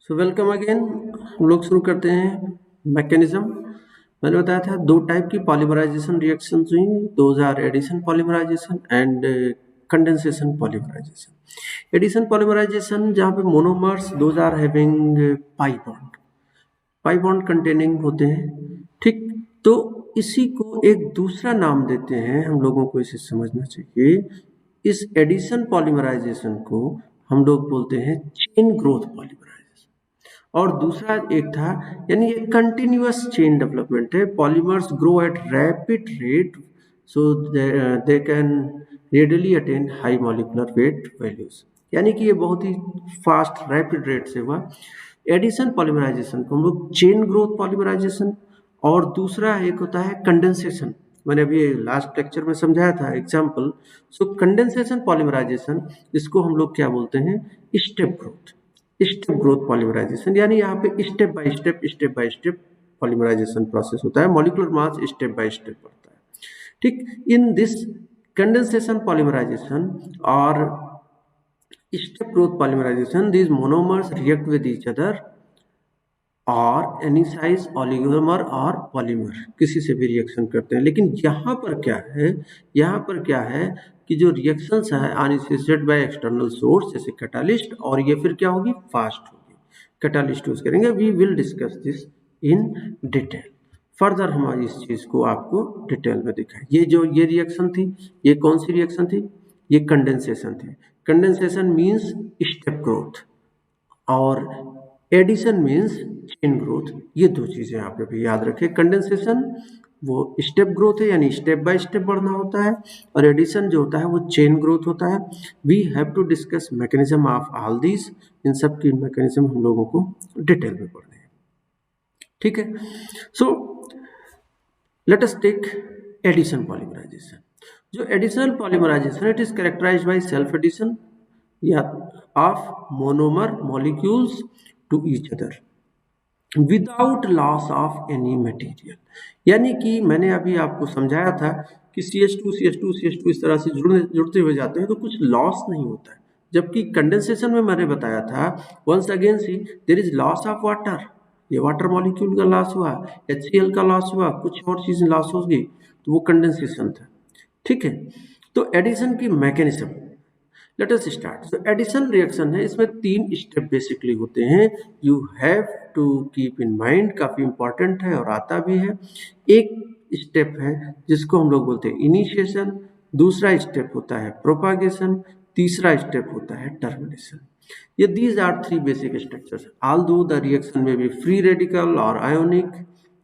So welcome again. हम लोग शुरू करते हैं मैकेनिज्म। मैंने बताया था दो टाइप की पॉलीमराइजेशन रिएक्शंस हुई। Those are addition polymerization and condensation polymerization. Addition polymerization जहाँ पे monomers those are having pi bond containing होते हैं। ठीक, तो इसी को एक दूसरा नाम देते हैं, हम लोगों को इसे समझना चाहिए। इस एडिशन पॉलीमराइजेशन को हम लोग बोलते हैं चेन ग्रोथ पॉलीमराइजेशन। और दूसरा एक था, यानी ये कंटिन्यूअस चेन डेवलपमेंट है। Polymers grow at rapid rate, so they can readily attain high molecular weight values. यानी कि ये बहुत ही फास्ट रैपिड रेट से हुआ। एडिशन पॉलीमराइजेशन को हम लोग चेन ग्रोथ पॉलीमराइजेशन, और दूसरा एक होता है कंडेंसेशन। मैंने अभी लास्ट लेक्चर में समझाया था एग्जाम्पल। सो कंडेंसेशन पॉलीमराइजेशन, इसको हम लोग क्या बोलते हैं, स्टेप ग्रोथ पॉलीमराइजेशन। यानी यहाँ पे step by step polymerization process होता है, molecular mass step by step बढ़ता है। ठीक, इन दिस कंडेंसेशन पॉलीमराइजेशन और step growth polymerization, these monomers react with each other और एनी साइज ऑलिगोमर और पॉलीमर किसी से भी रिएक्शन करते हैं। लेकिन यहाँ पर क्या है कि जो रिएक्शंस है अनअसोसिएटेड बाय एक्सटर्नल सोर्स जैसे कैटालिस्ट, और ये फिर क्या होगी, फास्ट होगी। कैटालिस्ट यूज करेंगे। We will discuss this in detail. Further हमारी इस चीज को आपको डिटेल में दिखाएं। ये रिएक्शन थी, ये कौन सी रिएक्शन थी, ये कंडेंसेशन थी। कंडेंसेशन मीन्स स्टेप ग्रोथ और एडिशन मीन्स चेन ग्रोथ। ये दो चीजें आप भी याद रखें। कंडेंसेशन वो स्टेप ग्रोथ है, यानी स्टेप बाय स्टेप बढ़ना होता है, और एडिशन जो होता है वो चेन ग्रोथ होता है। We have to discuss mechanism of all this. इन सब की मैकेनिज्म हम लोगों को डिटेल में पढ़ने हैं। ठीक है, so let us take addition polymerization. जो additional polymerization, it is characterized by self addition या of monomer molecules to each other without loss of any material. यानी कि मैंने अभी आपको समझाया था कि CH2 इस तरह से जुड़ते हुए जाते हैं तो कुछ लॉस नहीं होता है। जबकि कंडेंसेशन में मैंने बताया था, once again see, there is loss of water. ये वाटर मॉलिक्यूल का लॉस हुआ, HCl का लॉस हुआ, कुछ और चीज लॉस होगी, तो वो कंडेंसेशन था। ठीक है, तो एडिशन की mechanism, let us start. So addition reaction है, इसमें 3 स्टेप बेसिकली होते हैं। You have to keep in mind, काफी इंपॉर्टेंट है और आता भी है। एक स्टेप है जिसको हम लोग बोलते हैं इनिशिएशन, दूसरा स्टेप होता है प्रोपागेशन, तीसरा स्टेप होता है टर्मिनेशन। ये these are 3 basic structures. Although the reaction में भी फ्री रेडिकल और आयोनिक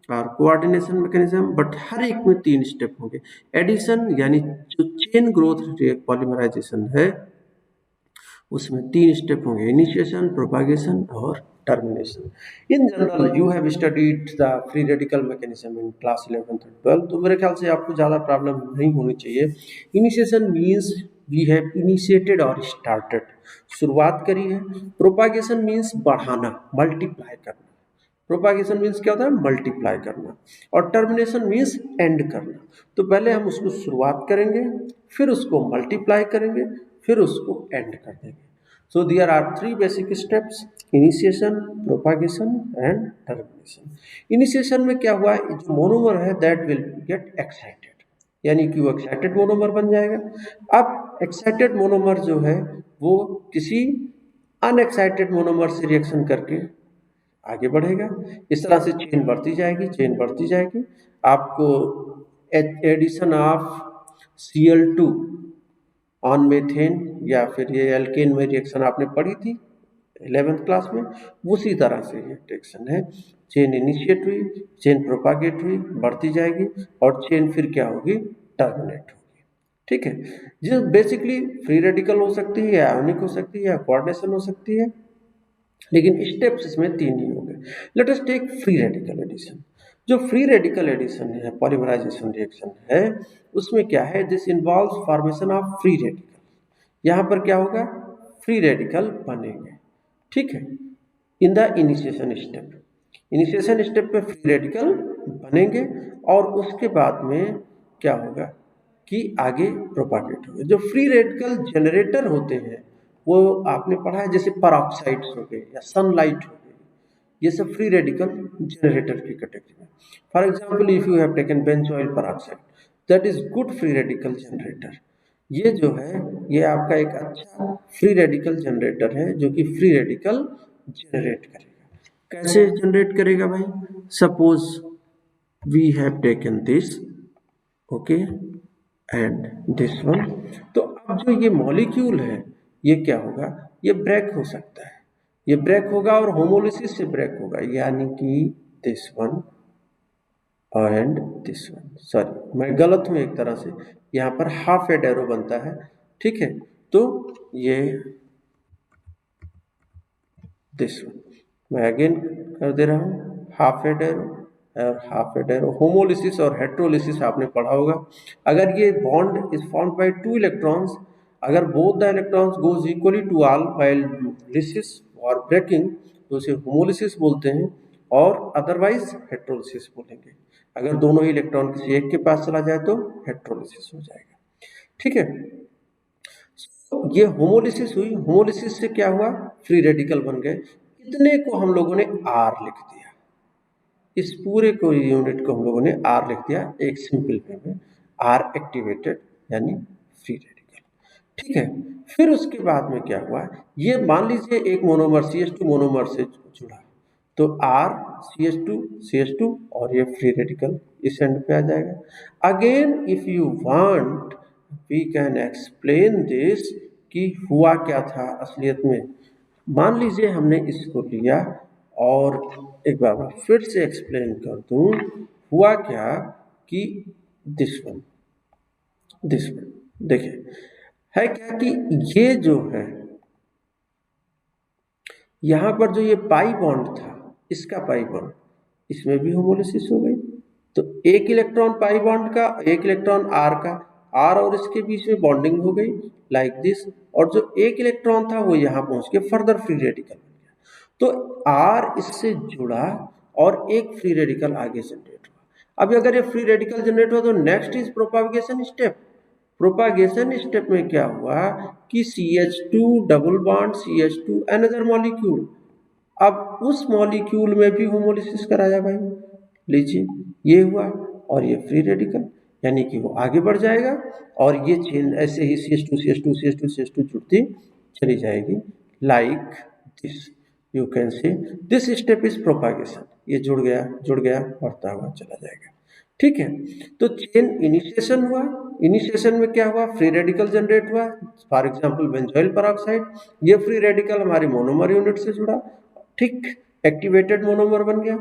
और कोऑर्डिनेशन मैकेनिज्म, बट हर एक में 3 स्टेप होंगे। एडिशन यानी जो चेन ग्रोथ पॉलीमराइजेशन है उसमें 3 स्टेप होंगे, इनिशिएशन, प्रोपागेशन और termination. In general you have studied the free radical mechanism in class 11th और 12th, तो मेरे ख्याल से आपको ज़्यादा प्रॉब्लम नहीं होनी चाहिए। Initiation means we have initiated और स्टार्टेड, शुरुआत करी है। प्रोपागेशन मीन्स बढ़ाना, मल्टीप्लाई करना। प्रोपागेशन मीन्स क्या होता है, मल्टीप्लाई करना। और टर्मिनेशन मीन्स एंड करना। तो पहले हम उसको शुरुआत करेंगे, फिर उसको मल्टीप्लाई करेंगे, फिर उसको एंड कर देंगे। So there are 3 basic steps, initiation, propagation and termination. Initiation में क्या हुआ, जो मोनोमर है दैट विल गेट एक्साइटेड, यानी कि वो एक्साइटेड मोनोमर बन जाएगा। अब एक्साइटेड मोनोमर जो है वो किसी अनएक्साइटेड मोनोमर से रिएक्शन करके आगे बढ़ेगा। इस तरह से चेन बढ़ती जाएगी, चेन बढ़ती जाएगी। आपको addition of Cl2 on methane या फिर ये एल्केन में रिएक्शन आपने पढ़ी थी 11th क्लास में, उसी तरह से ये रिएक्शन है। चेन इनिशिएट हुई, चेन प्रोपागेट हुई, बढ़ती जाएगी, और चेन फिर क्या होगी, टर्मिनेट होगी। ठीक है, जो बेसिकली फ्री रेडिकल हो सकती है, आयोनिक हो सकती है, या कोऑर्डिनेशन हो सकती है, लेकिन स्टेप्स इसमें 3 ही होंगे। Let us take free radical addition. जो फ्री रेडिकल एडिशन है, पॉलीमराइजेशन रिएक्शन है, उसमें क्या है, this involves formation of free radical. यहाँ पर क्या होगा, फ्री रेडिकल बनेंगे। ठीक है, in the initiation step, initiation step पे फ्री रेडिकल बनेंगे, और उसके बाद में क्या होगा कि आगे प्रोपागेट होगा। जो फ्री रेडिकल जनरेटर होते हैं वो आपने पढ़ा है, जैसे परऑक्साइड्स हो गए या सनलाइट हो गई, ये सब फ्री रेडिकल जनरेटर की कैटेगरी में। For example if you have taken benzoyl peroxide, that is good free radical generator. ये जो है ये आपका एक अच्छा फ्री रेडिकल जनरेटर है जो कि फ्री रेडिकल जनरेट करेगा। कैसे जनरेट करेगा भाई? Suppose we have taken this, okay, and this one. तो अब जो ये मॉलिक्यूल है ये क्या होगा? ये ब्रेक हो सकता है, ये ब्रेक होगा और होमोलिसिस से ब्रेक होगा, यानी कि this one and this one. Sorry मैं गलत हूं एक तरह से, यहाँ पर हाफ एड एरो बनता है, ठीक है। तो ये दिस वन मैं अगेन कर दे रहा हूँ, हाफ एड एरो और हाफ एड एरो। होमोलिसिस और हेट्रोलिसिस आपने पढ़ा होगा। अगर ये bond is formed by two electrons, अगर both the electrons goes equally to all while lysis और ब्रेकिंग, तो उसे होमोलिसिस बोलते हैं, और अदरवाइज हेट्रोलिसिस बोलेंगे। अगर दोनों ही इलेक्ट्रॉन किसी एक के पास चला जाए तो हेट्रोलिसिस हो जाएगा, ठीक है। ये होमोलिसिस हुई, होमोलिसिस से क्या हुआ? फ्री रेडिकल बन गए। इतने को हम लोगों ने आर लिख दिया, इस पूरे को यूनिट को हम लोगों ने आर लिख दिया एक सिंपल वे में, आर एक्टिवेटेड यानी फ्री रेडिकल, ठीक है। फिर उसके बाद में क्या हुआ? ये मान लीजिए एक मोनोमर CH2 मोनोमर से जुड़ा, तो आर CH2 और ये फ्री रेडिकल इस एंड पे आ जाएगा। Again if you want we can explain this कि हुआ क्या था असलियत में। मान लीजिए हमने इसको लिया, और एक बार मैं फिर से एक्सप्लेन कर दूं, हुआ क्या कि दिस वन देखिए है क्या कि ये जो है यहाँ पर जो ये पाई बॉन्ड था, इसका पाई बॉन्ड, इसमें भी होमोलिसिस हो गई। तो एक इलेक्ट्रॉन पाई बॉन्ड का, एक इलेक्ट्रॉन आर का, आर और इसके बीच में बॉन्डिंग हो गई लाइक दिस, और जो एक इलेक्ट्रॉन था वो यहाँ पहुंच के फर्दर फ्री रेडिकल बन गया। तो आर इससे जुड़ा और एक फ्री रेडिकल आगे जनरेट हुआ। अब अगर ये फ्री रेडिकल जनरेट हुआ तो next is propagation step. Propagation step में क्या हुआ कि CH2 double bond CH2 another molecule, अब उस मॉलिक्यूल में भी होमोलिसिस कराया भाई, लीजिए ये हुआ, और ये फ्री रेडिकल, यानी कि वो आगे बढ़ जाएगा और ये चेन ऐसे ही CH2 जुड़ती चली जाएगी like this. You can say this step is propagation, ये जुड़ गया बढ़ता हुआ चला जाएगा, ठीक है। तो चेन इनिशिएशन हुआ, इनिशिएशन में क्या हुआ? फ्री रेडिकल जनरेट हुआ, फॉर एग्जांपल बेंजोइल पेरोक्साइड, ये फ्री रेडिकल हमारी मोनोमर यूनिट से जुड़ा, ठीक, एक्टिवेटेड मोनोमर बन गया।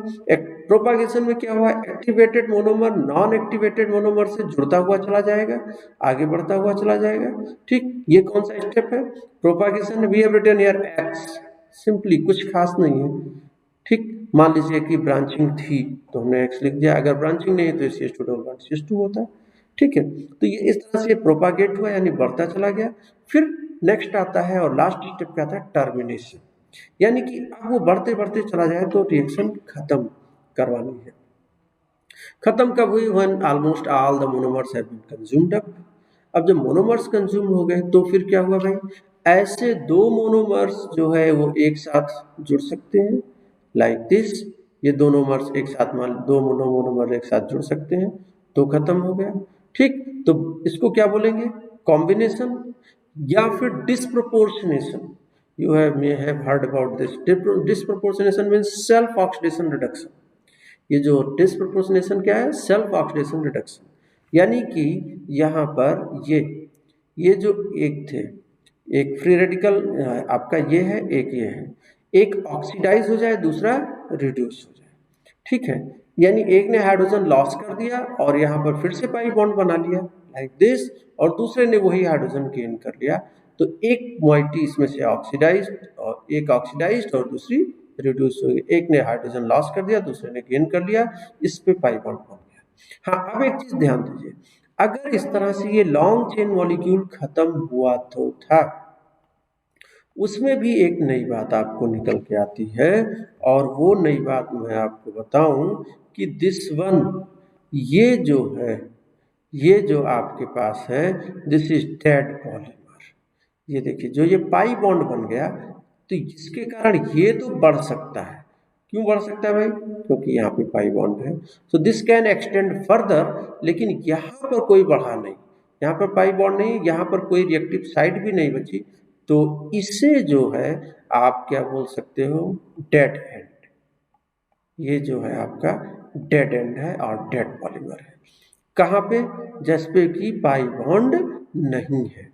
प्रोपागेशन में क्या हुआ? Activated monomer non activated monomer से जुड़ता हुआ चला जाएगा, आगे बढ़ता हुआ चला जाएगा, ठीक। ये कौन सा स्टेप है? Propagation. We have written here X, simply कुछ खास नहीं है, ठीक। मान लीजिए कि ब्रांचिंग थी तो हमने एक्स लिख दिया, अगर ब्रांचिंग नहीं है तो CH2 डबल बॉन्ड CH2 होता है, ठीक है। तो ये इस तरह से प्रोपागेट हुआ यानी बढ़ता चला गया। फिर नेक्स्ट आता है और लास्ट स्टेप क्या था? टर्मिनेशन, यानी कि अब वो बढ़ते बढ़ते चला जाए तो रिएक्शन खत्म करवानी है। खत्म कब हुई? When almost all the monomers have been consumed up. अब जब मोनोमर्स कंज्यूम हो गए तो फिर क्या हुआ भाई? ऐसे दो मोनोमर्स जो है वो एक साथ जुड़ सकते हैं लाइक दिस। ये दोनों मर्स एक साथ, मान दो मोनोमर एक साथ जुड़ सकते हैं, तो खत्म हो गया, ठीक। तो इसको क्या बोलेंगे? कॉम्बिनेशन या फिर disproportionation. You have may have heard about this. Disproportionation means self oxidation reduction. ये जो डिस्प्रोपोर्शनेशन क्या है? सेल्फ ऑक्सीडेशन रिडक्शन, यानी कि यहाँ पर ये जो एक थे, एक फ्री रेडिकल आपका ये है, एक ये है, एक ऑक्सीडाइज हो जाए दूसरा रिड्यूस हो जाए, ठीक है। यानी एक ने हाइड्रोजन लॉस कर दिया और यहाँ पर फिर से पाई बॉन्ड बना लिया लाइक दिस, और दूसरे ने वही हाइड्रोजन गेन कर लिया। तो एक मॉइटी इसमें से ऑक्सीडाइज्ड, और एक ऑक्सीडाइज्ड और दूसरी रिड्यूस हो गई। एक ने हाइड्रोजन लॉस कर दिया, दूसरे ने गेन कर लिया, इस पे पाई बॉन्ड बन गया। हाँ, अब एक चीज ध्यान दीजिए, अगर इस तरह से ये लॉन्ग चेन मॉलिक्यूल खत्म हुआ तो था, उसमें भी एक नई बात आपको निकल के आती है, और वो नई बात मैं आपको बताऊं कि दिस वन, ये जो है, ये जो आपके पास है, दिस इज डेड पॉलीमर। ये देखिए जो ये पाई बॉन्ड बन गया, तो इसके कारण ये तो बढ़ सकता है क्यों बढ़ सकता है भाई? क्योंकि यहाँ पे पाई बॉन्ड है। So this can extend further, लेकिन यहाँ पर कोई बढ़ा नहीं, यहाँ पर पाई बॉन्ड नहीं, यहाँ पर कोई रिएक्टिव साइड भी नहीं बची, तो इसे जो है आप क्या बोल सकते हो? Dead and. ये जो है आपका डेड एंड है और डेड पॉलीमर है। कहाँ पे? जिसपे कि पाई बॉन्ड नहीं है,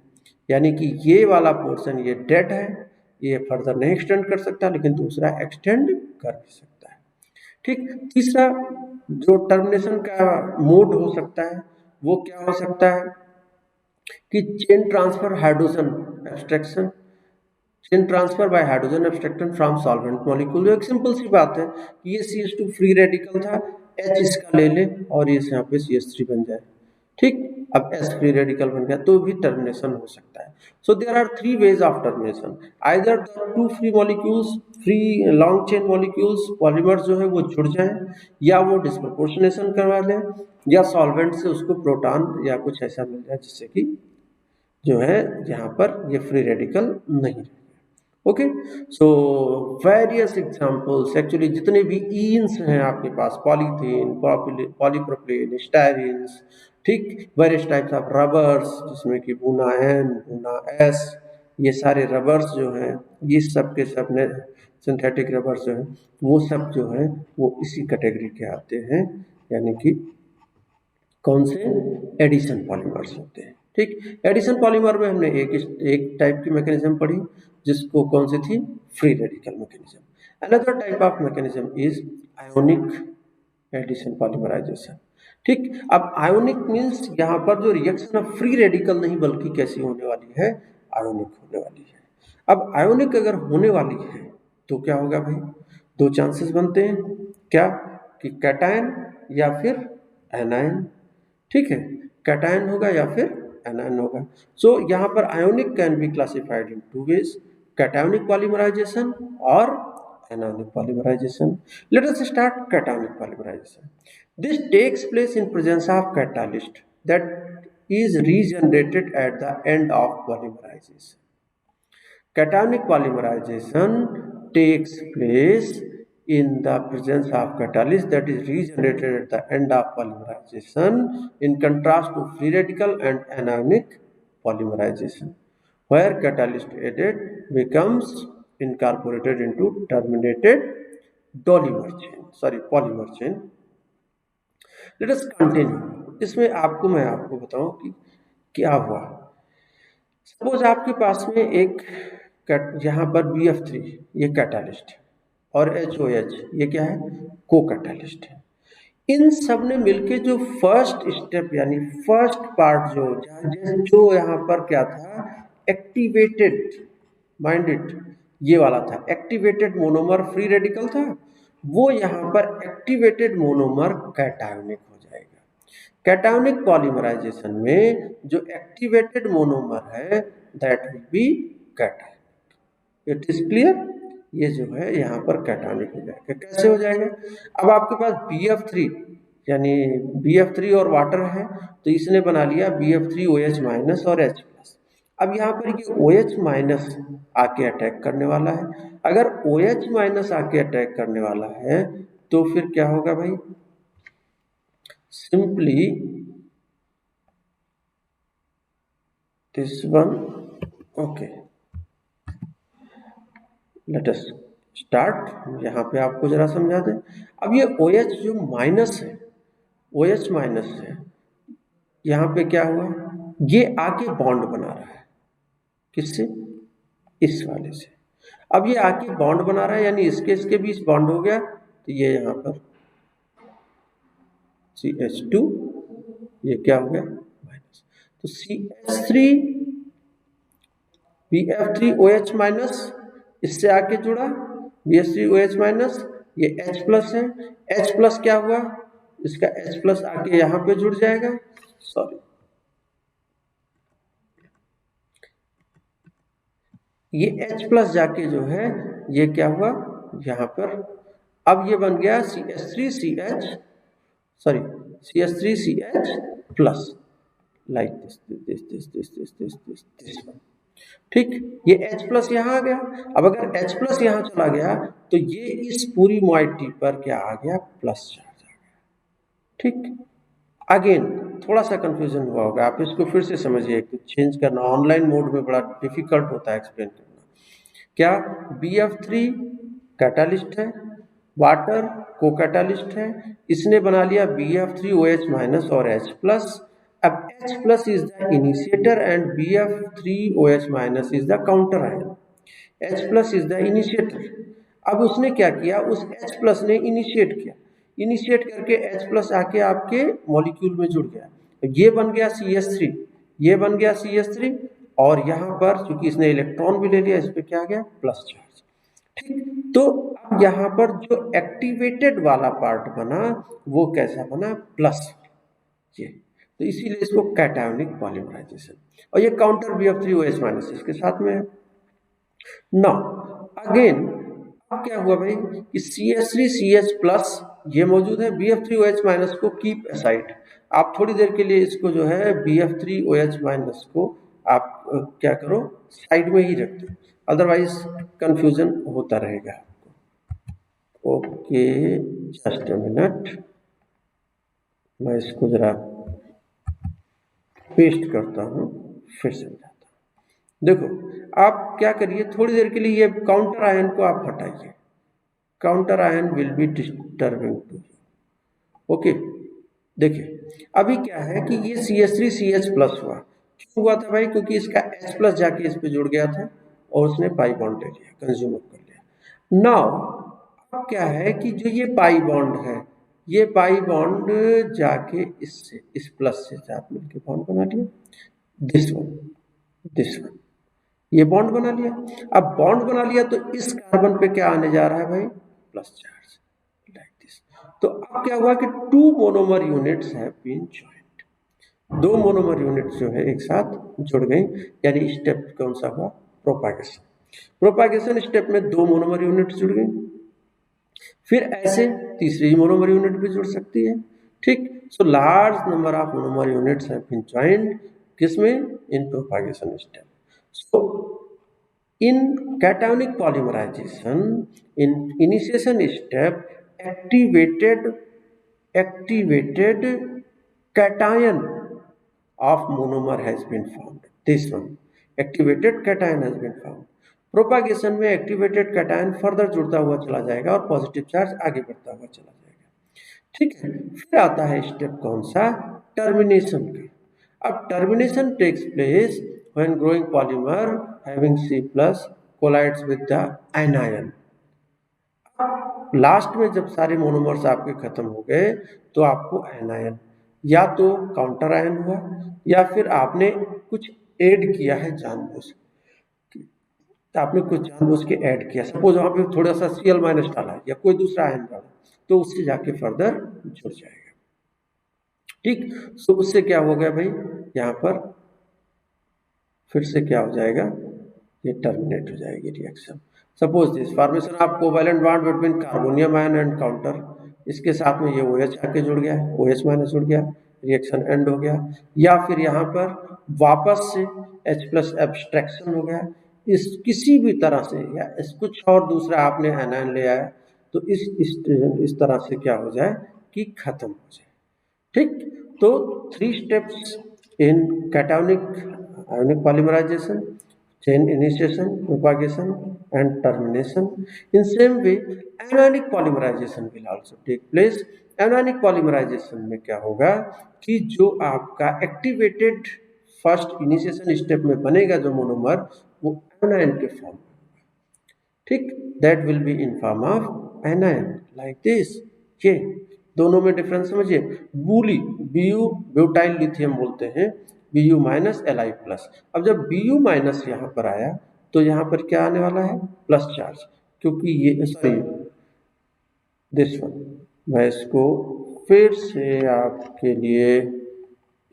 यानी कि ये वाला पोर्शन ये डेड है, ये फर्दर नहीं एक्सटेंड कर सकता, लेकिन दूसरा एक्सटेंड कर भी सकता है। ठीक। तीसरा जो टर्मिनेशन का मोड हो सकता है वो क्या हो सकता है कि chain transfer hydrogen abstraction, chain transfer by hydrogen abstraction from solvent molecule. एक सिंपल सी बात है कि ये CH2 फ्री रेडिकल था, H इसका ले ले और ये यहाँ पे CH3 बन जाए। ठीक। अब S फ्री रेडिकल बन गया तो भी टर्मिनेशन हो सकता है। So there are 3 ways of termination, either the 2 free molecules, free long chain molecules polymer जो है वो जुड़ जाए, या वो डिस्प्रपोर्शनेशन करवा लें, या सॉल्वेंट से उसको प्रोटॉन या कुछ ऐसा मिल जाए जिससे कि जो है यहाँ पर ये फ्री रेडिकल नहीं है। Okay. So various examples, actually जितने भी ईन्स हैं आपके पास, पॉलीथीन, पॉलीप्रोपिलीन, स्टायरीन्स, ठीक, वेरियस टाइप्स ऑफ रबर्स जिसमें कि बूना N, बूना S, ये सारे रबर्स जो हैं ये सब के सब ने सिंथेटिक रबर्स जो हैं वो सब जो है वो इसी कैटेगरी के आते हैं, यानी कि कौन से? एडिशन पॉलीमर्स होते हैं। ठीक। एडिशन पॉलीमर में हमने एक टाइप की मैकेनिज्म पढ़ी जिसको कौन सी थी? Free radical mechanism. Another type of mechanism is ionic addition polymerization. ठीक। अब आयोनिक मीन्स यहाँ पर जो रिएक्शन ऑफ फ्री रेडिकल नहीं बल्कि कैसी होने वाली है? आयोनिक होने वाली है। अब आयोनिक अगर होने वाली है तो क्या होगा भाई? दो चांसेस बनते हैं, क्या? कि कैटायन या फिर एनायन। ठीक है, कैटायन होगा या फिर एनायन होगा। सो यहाँ पर ionic can be classified in 2 ways, cationic polymerization और anionic polymerization. Let us start cationic polymerization. This takes place in presence of catalyst that is regenerated at the end of polymerization. Cationic polymerization takes place in the presence of catalyst that is regenerated at the end of polymerization, in contrast to free radical and anionic polymerization, where catalyst added becomes incorporated into terminated polymer chain. Let us continue. इसमें मैं आपको बताऊं कि क्या हुआ। Suppose आपके पास में एक यहाँ पर BF3 ये कैटालिस्ट है और HOH ये क्या है? को कैटालिस्ट है। इन सब ने मिलके जो फर्स्ट स्टेप यानी फर्स्ट पार्ट जो यहाँ पर क्या था? एक्टिवेटेड, माइंड इट, ये वाला था एक्टिवेटेड मोनोमर फ्री रेडिकल था, वो यहाँ पर एक्टिवेटेड मोनोमर कैटायोनिक हो जाएगा। कैटायोनिक पॉलीमराइजेशन में जो एक्टिवेटेड मोनोमर है that will be cation. It is clear? ये जो है यहाँ पर कैटायनिक हो जाएगा। कैसे हो जाएगा? अब आपके पास BF3 यानी BF3 और वाटर है तो इसने बना लिया BF3OH माइनस और H प्लस। अब यहाँ पर ये OH माइनस आके अटैक करने वाला है। अगर OH माइनस आके अटैक करने वाला है तो फिर क्या होगा भाई? Simply this one, okay, late us start. यहाँ पे आपको जरा समझा दें। अब ये OH जो माइनस है, OH माइनस है, यहाँ पे क्या हुआ? ये आके बॉन्ड बना रहा है, किससे? इस वाले से। अब ये आके बॉन्ड बना रहा है यानी इसके बीच बॉन्ड हो गया तो ये यहाँ पर CH2 ये क्या हो गया? माइनस। तो CH3 BF3OH माइनस इससे आके जुड़ा, BF3OH माइनस, ये H प्लस है, H प्लस क्या हुआ? इसका H प्लस आके यहाँ पे जुड़ जाएगा, सॉरी ये H प्लस जाके जो है ये क्या हुआ यहाँ पर? अब ये बन गया CH3CH, sorry CH3CH plus, like this. ठीक, ये H प्लस यहाँ आ गया। अब अगर H प्लस यहाँ चला गया तो ये इस पूरी मोइटी पर क्या आ गया, प्लस चार्ज आ गया। ठीक, अगेन थोड़ा सा कंफ्यूजन हुआ होगा, आप इसको फिर से समझिए, चेंज करना ऑनलाइन मोड में बड़ा डिफिकल्ट होता है एक्सप्लेन करना। क्या BF3 कैटालिस्ट है, वाटर को कैटालिस्ट है, इसने बना लिया BF3OH माइनस और H प्लस। अब H plus is the initiator and BF3OH minus is the counter ion. H plus is the initiator. अब उसने क्या किया, उस H प्लस ने इनिशिएट किया, इनिशिएट करके H प्लस आके आपके मॉलिक्यूल में जुड़ गया, ये बन गया CH3, ये बन गया CH3, और यहाँ पर चूंकि इसने इलेक्ट्रॉन भी ले लिया, इस पे क्या आ गया, प्लस चार्ज। ठीक, तो अब यहाँ पर जो एक्टिवेटेड वाला पार्ट बना वो कैसा बना, प्लस ये, तो इसीलिए इसको कैटायोनिक पॉलीमराइजेशन, और ये काउंटर BF3OH माइनस इसके साथ में है। नाउ अगेन अब क्या हुआ भाई कि CH3CH प्लस ये मौजूद है, BF3OH माइनस को कीप असाइड, आप थोड़ी देर के लिए इसको जो है BF3OH माइनस को आप क्या करो, साइड में ही रख दो, अदरवाइज कंफ्यूजन होता रहेगा आपको। ओके, जस्ट अ मिनट, मैं इसको जरा पेस्ट करता हूँ, फिर समझाता हूँ। देखो आप क्या करिए, थोड़ी देर के लिए ये काउंटर आयन को आप हटाइए, counter ion will be disturbing to you. Okay, देखिए अभी क्या है कि ये CH3CH प्लस हुआ, क्यों हुआ था भाई, क्योंकि इसका H प्लस जाके इस पे जुड़ गया था और उसने पाई बॉन्ड ले लिया, कंज्यूम कर लिया। नाउ अब क्या है कि जो ये पाई बॉन्ड है, ये पाई बॉन्ड जाके इससे इस प्लस से साथ मिलकर बॉन्ड बना लिया, दिस वन, दिस वन, ये बॉन्ड बना लिया। अब बॉन्ड बना लिया तो इस कार्बन पे क्या आने जा रहा है भाई, प्लस चार्ज, लाइक दिस। तो अब क्या हुआ कि two monomer units have been joint, दो मोनोमर यूनिट्स जो है एक साथ जुड़ गई, यानी स्टेप कौन सा हुआ, प्रोपागेशन। प्रोपागेशन स्टेप में दो मोनोमर यूनिट्स जुड़ गई, फिर ऐसे तीसरी मोनोमर यूनिट भी जुड़ सकती है। ठीक, so large number of monomer units have been joined, किसमें, in propagation step. So in cationic polymerization, in initiation step, activated cation of monomer has been found, this one, activated cation has been found। Propagation में activated cation further जुड़ता हुआ चला जाएगा और positive charge आगे बढ़ता हुआ चला जाएगा। ठीक है, फिर आता है स्टेप कौन सा, टर्मिनेशन का। अब termination takes place when growing polymer having C plus collides with the anion. Last में जब सारे मोनोमर्स आपके खत्म हो गए तो आपको एनायन, या तो काउंटर आयन हुआ या फिर आपने कुछ ऐड किया है जानबूझ के, आपने कुछ जानबूझ के ऐड किया, सपोज वहां पे थोड़ा सा Cl माइनस डाला या कोई दूसरा आयन डाला, तो उससे जाके फर्दर जुड़ जाएगा। ठीक, तो उससे क्या हो गया भाई, यहाँ पर फिर से क्या हो जाएगा, ये टर्मिनेट हो जाएगी reaction. Suppose this formation of covalent bond between carbonium ion and counter, इसके साथ में ये OH आके जुड़ गया, OH माइनस जुड़ गया, रिएक्शन एंड हो गया। या फिर यहाँ पर वापस से H प्लस एब्स्ट्रैक्शन हो गया, इस किसी भी तरह से, या इस कुछ और दूसरा आपने एनायन ले आया, तो इस तरह से क्या हो जाए कि खत्म हो जाए। ठीक, तो 3 steps in cationic ionic polymerization: chain initiation, propagation and termination. In same way anionic polymerization will also take place। anionic polymerization में क्या होगा कि जो आपका एक्टिवेटेड फर्स्ट इनिशिएशन स्टेप में बनेगा जो मोनोमर, वो एनायन के फॉर्म में, ठीक, that will be in form of anion like this. ये दोनों में डिफरेंस समझिए, बूली Bu ब्यूटाइल लिथियम बोलते हैं, Bu माइनस Li प्लस। अब जब Bu माइनस यहाँ पर आया तो यहाँ पर क्या आने वाला है, प्लस चार्ज, क्योंकि ये सॉरी दिस वन, मैं इसको फिर से आपके लिए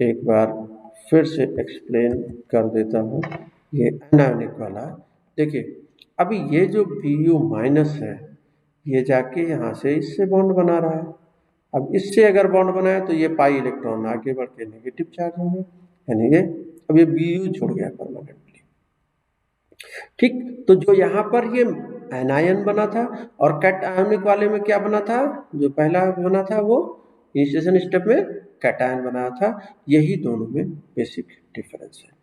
एक बार फिर से एक्सप्लेन कर देता हूँ। ये एनायनिक वाला देखिए, अभी ये जो Bu माइनस है ये जाके यहाँ से इससे बॉन्ड बना रहा है। अब इससे अगर बॉन्ड बनाया तो ये पाई इलेक्ट्रॉन आगे बढ़ के नेगेटिव चार्ज होंगे, यानी ये अब ये Bu जुड़ गया परमानेंटली। ठीक, तो जो यहाँ पर ये एनायन बना था और कैटायनिक वाले में क्या बना था, जो पहला बना था वो इनिशिएशन स्टेप में कैटायन बनाया था। यही दोनों में बेसिक डिफरेंस है।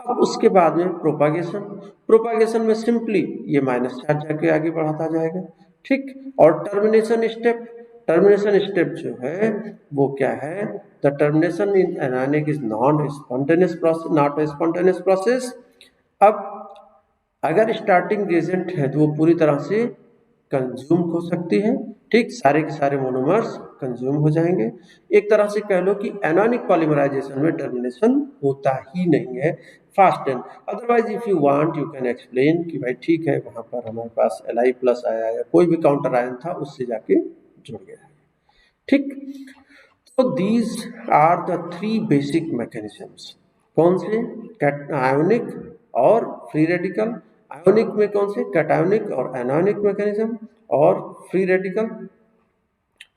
अब उसके बाद में प्रोपागेशन, प्रोपागेशन में सिंपली ये माइनस चार्ज जाके आगे बढ़ाता जाएगा। ठीक, और टर्मिनेशन स्टेप, टर्मिनेशन स्टेप जो है वो क्या है, the termination in anionic is non spontaneous process, not a spontaneous process. अब अगर स्टार्टिंग रिएजेंट है तो वो पूरी तरह से कंज्यूम हो सकती है। ठीक, सारे के सारे मोनोमर्स कंज्यूम हो जाएंगे। एक तरह से कह लो कि एनायनिक पॉलीमराइजेशन में टर्मिनेशन होता ही नहीं है, fast and. Otherwise if you want you can explain कि भाई ठीक है वहां पर हमारे पास Li प्लस आया या कोई भी काउंटर आयन था उससे जाके जुड़ गया है। ठीक, तो these are the three basic mechanisms. कौन से, आयोनिक और फ्री रेडिकल। आयोनिक में कौन से, कैटायोनिक और एनायोनिक मैकेनिज्म, और फ्री रेडिकल।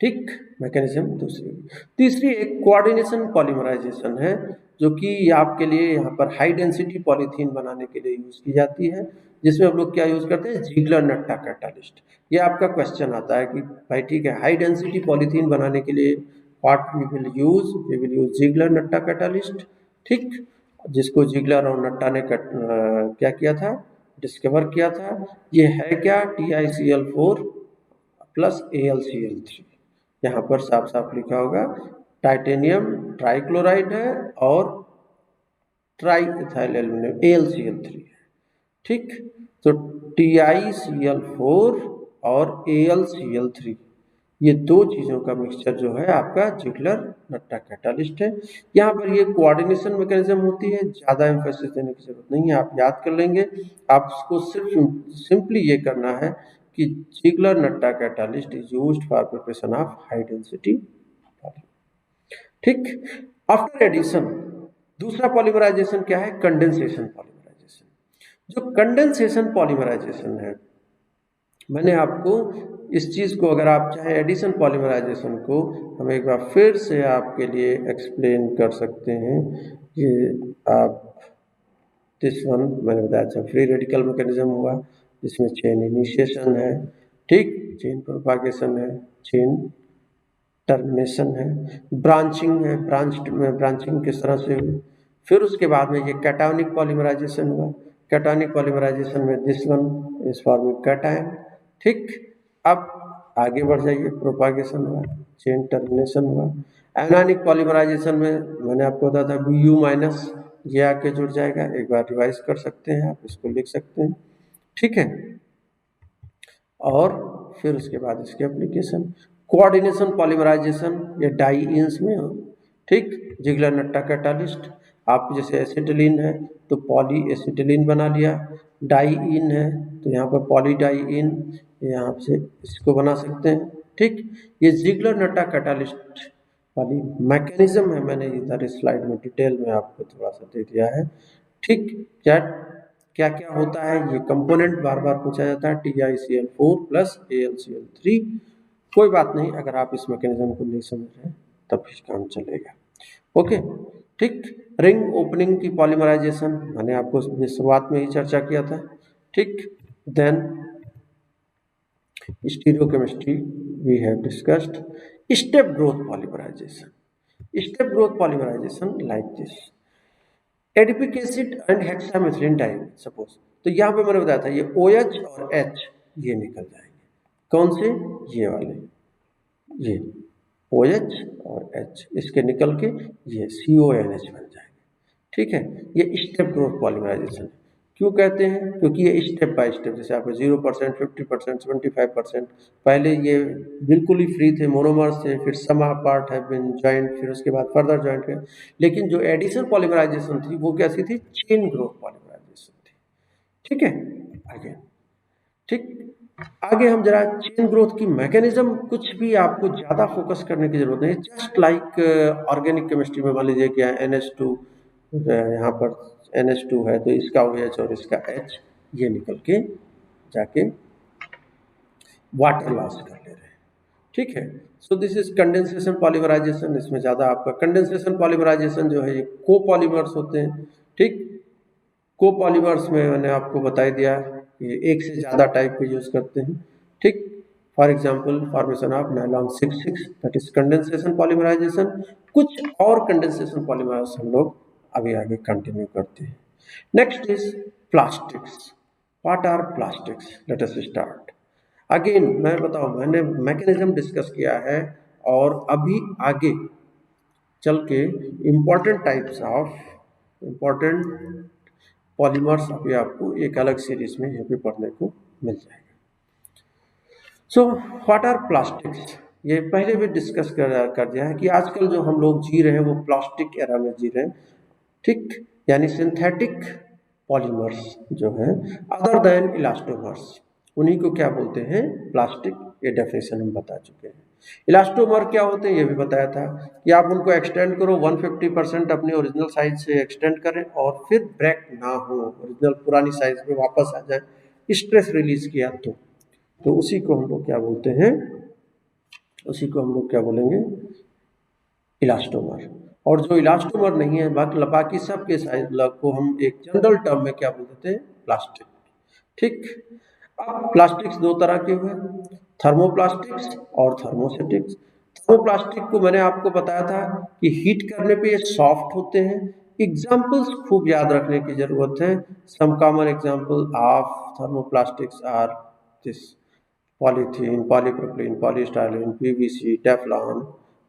ठीक, मैकेनिज्म दूसरी। तीसरी एक कोऑर्डिनेशन पॉलीमराइजेशन है, जो कि आपके लिए यहाँ पर हाई डेंसिटी पॉलीथीन बनाने के लिए यूज की जाती है, जिसमें हम लोग क्या यूज करते हैं, जिगलर नट्टा कैटालिस्ट। ये आपका क्वेश्चन आता है कि भाई ठीक है, हाई डेंसिटी पॉलीथीन बनाने के लिए what we will use Ziegler Natta catalyst. ठीक, जिसको जिगलर और नट्टा ने क्या किया था, डिस्कवर किया था। ये है क्या, TiCl4 प्लस AlCl3। यहाँ पर साफ साफ लिखा होगा टाइटेनियम ट्राइक्लोराइड है और ट्राई इथाइल एल्यूमिनियम AlCl3 है। ठीक, तो TiCl4 और AlCl3 ये दो चीजों का मिक्सचर जो है आपका जिगलर नट्टा कैटालिस्ट है। यहाँ पर ये कोऑर्डिनेशन मैकेनिज्म होती है, ज्यादा एम्फेसिस देने की जरूरत नहीं है, आप याद कर लेंगे। आपको सिर्फ सिंपली ये करना है कि Ziegler Natta catalyst is used for preparation of high density polymer. ठीक, आफ्टर एडिशन दूसरा पॉलीमराइजेशन क्या है, कंडेंसेशन पॉलीमराइजेशन। जो कंडेंसेशन पॉलीमराइजेशन है, मैंने आपको इस चीज को, अगर आप चाहे एडिशन पॉलीमराइजेशन को हम एक बार फिर से आपके लिए एक्सप्लेन कर सकते हैं। ये आप दिस वन मैंने बताया था, फ्री रेडिकल मैकेनिज्म हुआ जिसमें चेन इनिशिएशन है, ठीक, चेन प्रोपागेशन है, चेन टर्मिनेशन है, ब्रांचिंग है, ब्रांचिंग किस तरह से हुई। फिर उसके बाद में ये कैटायोनिक पॉलीमराइजेशन हुआ। कैटायोनिक पॉलीमराइजेशन में this one is forming cation. ठीक, अब आगे बढ़ जाइए, प्रोपागेशन हुआ, चेन टर्मिनेशन हुआ। एनायनिक पॉलीमराइजेशन में मैंने आपको बताया था Bu माइनस, ये आके जुड़ जाएगा। एक बार रिवाइज कर सकते हैं, आप इसको लिख सकते हैं। ठीक है, और फिर उसके बाद इसके एप्लीकेशन, कोऑर्डिनेशन पॉलीमराइजेशन ये डाईइंस में हो। ठीक, जिगलर नट्टा कैटालिस्ट, आप जैसे एसिटिलीन है तो पॉली एसिटिलीन बना लिया, डाईइन है तो यहाँ पर पॉलीडाईइन, यहाँ से इसको बना सकते हैं। ठीक, ये जिगलर नट्टा कैटालिस्ट वाली मैकेनिज्म है, मैंने इधर इस स्लाइड में डिटेल में आपको थोड़ा सा दे दिया है। ठीक, क्या क्या क्या होता है, ये कंपोनेंट बार बार पूछा जाता है, TiCl4 प्लस AlCl3। कोई बात नहीं, अगर आप इस मैकेनिज्म को नहीं समझ रहे तब भी काम चलेगा। ओके, ठीक, रिंग ओपनिंग की पॉलीमराइजेशन मैंने आपको शुरुआत में ही चर्चा किया था। ठीक, then stereochemistry we have discussed. Step growth polymerization, step growth polymerization like this, adipic acid and hexamethylene diamine suppose, तो यहाँ पे मैंने बताया था ये OH और H ये निकल जाएंगे। कौन से, ये वाले, ये OH और H इसके निकल के ये CONH बन जाएंगे। ठीक है, ये स्टेप ग्रोथ पॉलीमराइजेशन क्यों कहते हैं, क्योंकि ये स्टेप बाय स्टेप, जैसे आपको 0%, 50%, 25%, पहले ये बिल्कुल ही फ्री थे, मोनोमर्स थे, फिर सम पार्ट है बिन ज्वाइंट, फिर उसके बाद फर्दर ज्वाइंट है। लेकिन जो एडिशन पॉलीमराइजेशन थी वो कैसी थी, चेन ग्रोथ पॉलीमराइजेशन थी। ठीक है, आगे, ठीक, आगे हम जरा चेन ग्रोथ की मैकेनिज्म, कुछ भी आपको ज्यादा फोकस करने की जरूरत नहीं, जस्ट लाइक ऑर्गेनिक केमिस्ट्री में मान लीजिए क्या NH2, यहाँ पर NH2 है तो इसका OH और इसका H ये निकल के जाके वाटर लॉस कर ले रहे हैं। ठीक है, so this is condensation polymerization. इसमें ज्यादा आपका कंडेंसेशन पॉलीमराइजेशन जो है ये कोपॉलीमर्स होते हैं। ठीक, कोपॉलीमर्स में मैंने आपको बता ही दिया कि एक से ज़्यादा टाइप के यूज़ करते हैं, ठीक। For example formation of nylon 6,6 that is condensation polymerization. कुछ और कंडेंसेशन पॉलीमराइजेशन हम लोग अभी आगे कंटिन्यू करते हैं। Next is plastics. What are plastics? Let us start. Again मैं बताऊं, मैंने मैकेनिज्म डिस्कस किया है और अभी आगे चल के important types of important polymers अभी आपको एक अलग सीरीज में यहाँ पे पढ़ने को मिल जाएगा। So what are plastics? ये पहले भी डिस्कस कर दिया है कि आजकल जो हम लोग जी रहे हैं वो प्लास्टिक एरा में जी रहे हैं, ठीक। यानी सिंथेटिक पॉलीमर्स जो हैं अदर देन इलास्टोमर्स, उन्हीं को क्या बोलते हैं? प्लास्टिक। ये डेफिनेशन हम बता चुके हैं। इलास्टोमर क्या होते हैं ये भी बताया था कि आप उनको एक्सटेंड करो 150% अपने ओरिजिनल साइज से एक्सटेंड करें और फिर ब्रेक ना हो, ओरिजिनल पुरानी साइज में वापस आ जाए, स्ट्रेस रिलीज किया तो उसी को हम लोग क्या बोलते हैं? उसी को हम लोग क्या बोलेंगे? इलास्टोमर। और जो इलास्टोमर नहीं है बाकी सब के साइज को हम एक जनरल टर्म में क्या बोल देते हैं? प्लास्टिक, ठीक। अब प्लास्टिक्स दो तरह के हुए, थर्मोप्लास्टिक्स और थर्मोसेटिक्स। थर्मोप्लास्टिक को मैंने आपको बताया था कि हीट करने पे ये सॉफ्ट होते हैं। एग्जाम्पल्स खूब याद रखने की जरूरत है। Some common example of thermoplastics are this: polythene, polypropylene, polystyrene, PVC, Teflon,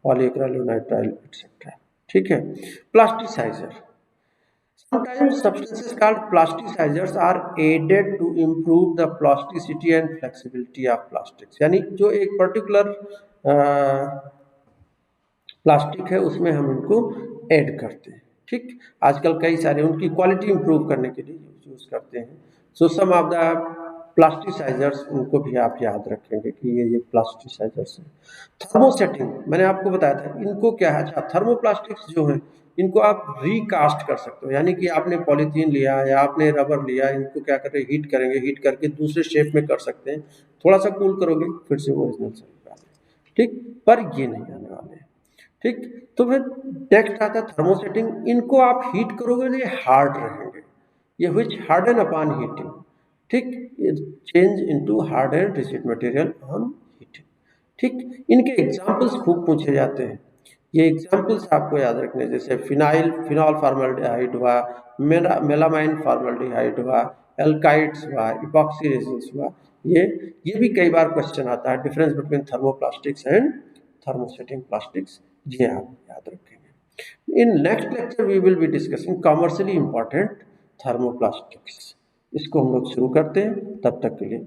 polyacrylate etcetera, ठीक है। Plasticizer. Sometimes substances called plasticizers are aided to improve the plasticity and flexibility of plastics। यानी जो एक पर्टिकुलर प्लास्टिक है उसमें हम इनको add करते हैं, ठीक। आजकल कई सारे उनकी क्वालिटी इंप्रूव करने के लिए यूज करते हैं। सो सम ऑफ द प्लास्टिसाइजर्स, उनको भी आप याद रखेंगे कि ये प्लास्टिसाइजर्स हैं। थर्मोसेटिंग मैंने आपको बताया था, इनको क्या है? अच्छा, थर्मोप्लास्टिक्स जो है इनको आप रिकास्ट कर सकते हो, यानी कि आपने पॉलीथीन लिया या आपने रबर लिया, इनको क्या करें? हीट करेंगे, हीट करके दूसरे शेप में कर सकते हैं। थोड़ा सा कूल करोगे फिर से वो ओरिजिनल शेप आते हैं, ठीक। पर ये नहीं आने वाले हैं, ठीक। तो फिर नेक्स्ट आता है थर्मोसेटिंग। इनको आप हीट करोगे तो ये हार्ड रहेंगे, ये विच हार्डन अपॉन हीटिंग, ठीक। Change into hard and rigid material on heating, ठीक। इनके एग्जांपल्स खूब पूछे जाते हैं। ये एग्जांपल्स आपको याद रखने, जैसे फिनॉल फॉर्मल्डिहाइड हुआ, मेलामाइन फॉर्मल्डिहाइड हुआ, एल्काइड्स हुआ, इपॉक्सी रेजिन्स हुआ। ये भी कई बार क्वेश्चन आता है, difference between thermoplastics and thermosetting plastics, ये आप याद रखेंगे। In next lecture we will be discussing commercially important thermoplastics. इसको हम लोग शुरू करते हैं, तब तक के लिए